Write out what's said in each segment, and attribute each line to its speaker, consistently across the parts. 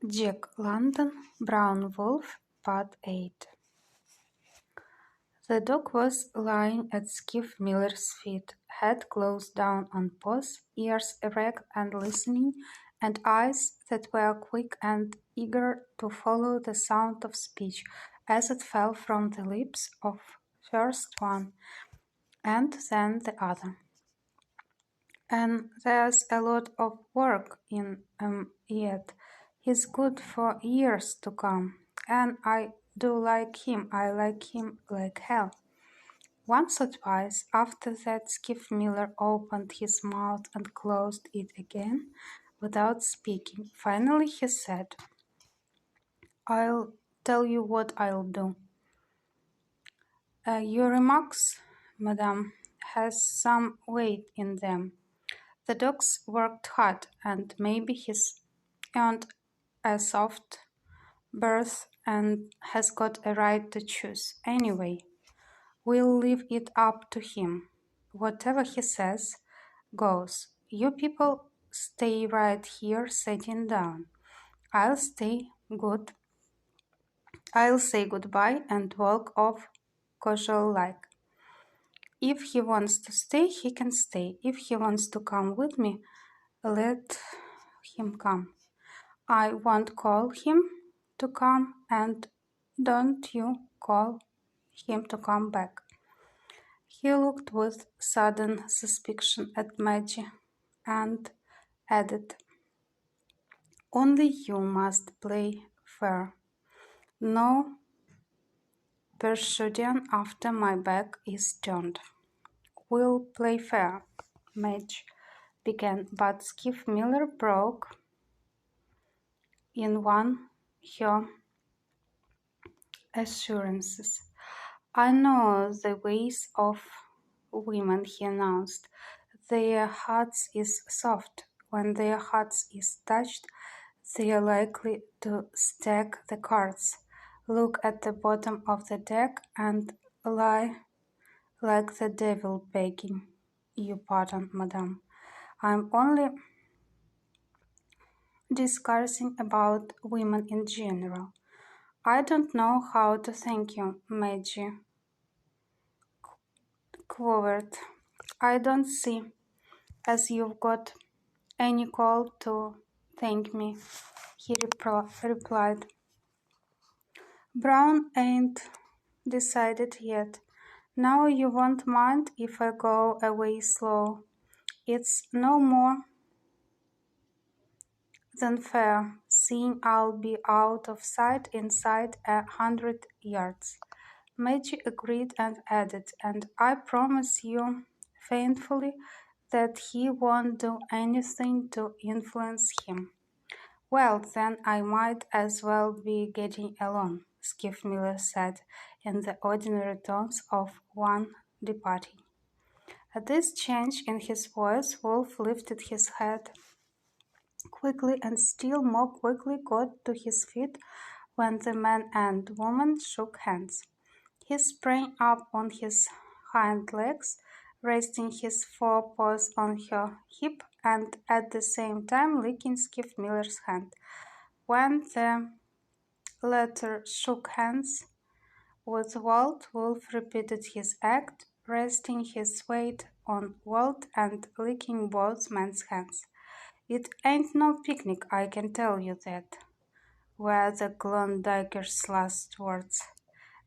Speaker 1: Jack London, Brown Wolf, Part 8. The dog was lying at Skiff Miller's feet, head closed down on paws, ears erect and listening, and eyes that were quick and eager to follow the sound of speech as it fell from the lips of first one and then the other. And there's a lot of work in yet. He's good for years to come. And I do like him. I like him like hell. Once or twice after that, Skiff Miller opened his mouth and closed it again without speaking. Finally he said, "I'll tell you what I'll do. Your remarks, madame, has some weight in them. The dog's worked hard, and maybe he's earned a soft berth and has got a right to choose. Anyway, we'll leave it up to him. Whatever he says goes. You people stay right here sitting down. I'll say goodbye and walk off casual-like. If he wants to stay, he can stay. If he wants to come with me, let him come. I won't call him to come, and don't you call him to come back." He looked with sudden suspicion at Maggie and added, "Only you must play fair. No persuasion after my back is turned." "We'll play fair," Madge began, but Skiff Miller broke in on her assurances. "I know the ways of women," he announced. "Their hearts is soft. When their hearts is touched, they're likely to stack the cards, look at the bottom of the deck, and lie like the devil begging your pardon, madame. I'm only discussing about women in general. I don't know how to thank you, Maggie quavered. "I don't see as you've got any call to thank me," he replied. "Brown ain't decided yet. Now you won't mind if I go away slow. It's no more than fair, seeing I'll be out of sight inside 100 yards." Maggie agreed and added, "And I promise you faithfully that he won't do anything to influence him." "Well, then I might as well be getting along," Skiff Miller said in the ordinary tones of one departing. At this change in his voice, Wolf lifted his head quickly and still more quickly got to his feet when the man and woman shook hands. He sprang up on his hind legs, resting his forepaws on her hip and at the same time licking Skiff Miller's hand. When the latter shook hands with Walt, Wolf repeated his act, resting his weight on Walt and licking both men's hands. "It ain't no picnic, I can tell you that," were the Klondiker's last words,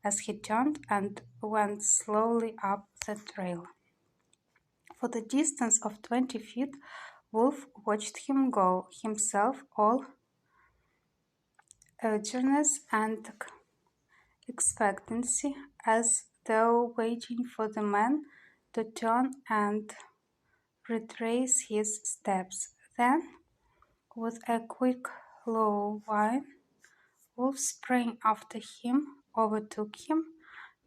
Speaker 1: as he turned and went slowly up the trail. For the distance of 20 feet, Wolf watched him go, himself all eagerness and expectancy, as though waiting for the man to turn and retrace his steps. Then, with a quick, low whine, Wolf sprang after him, overtook him,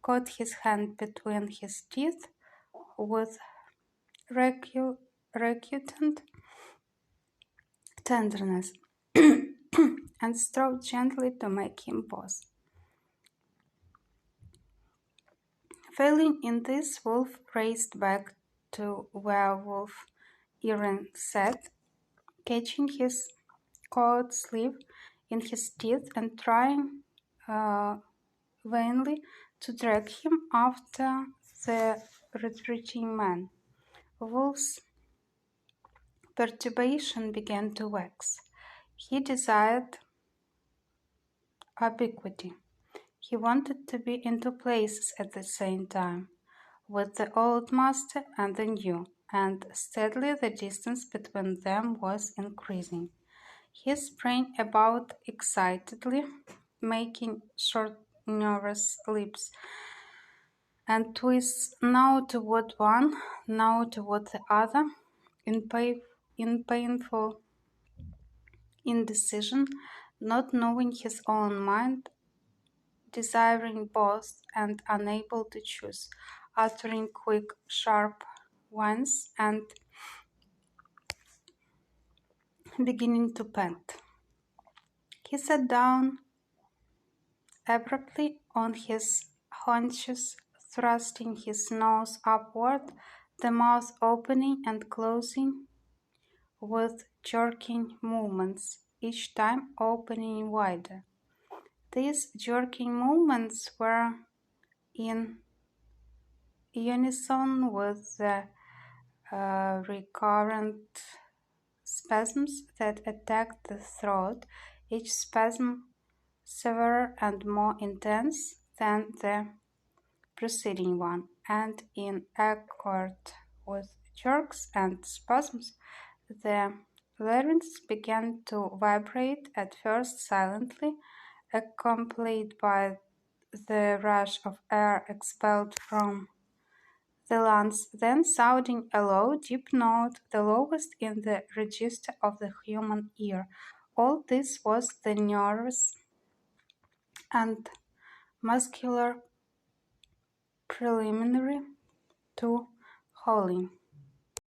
Speaker 1: caught his hand between his teeth with recurrent tenderness, and strove gently to make him pause. Failing in this, Wolf raced back to where Wolf Erin sat, catching his coat sleeve in his teeth and trying vainly to drag him after the retreating man. Wolf's perturbation began to wax. He desired ubiquity. He wanted to be in two places at the same time, with the old master and the new, and steadily the distance between them was increasing. He sprang about excitedly, making short nervous leaps and twists now toward one, now toward the other, in painful indecision, not knowing his own mind, desiring both and unable to choose, uttering quick, sharp whines and beginning to pant. He sat down abruptly on his haunches, thrusting his nose upward, the mouth opening and closing with jerking movements, each time opening wider. These jerking movements were in unison with the recurrent spasms that attacked the throat, each spasm severer and more intense than the preceding one, and in accord with jerks and spasms, the larynx began to vibrate, at first silently, accompanied by the rush of air expelled from the lungs, then sounding a low, deep note, the lowest in the register of the human ear. All this was the nervous and muscular preliminary to howling.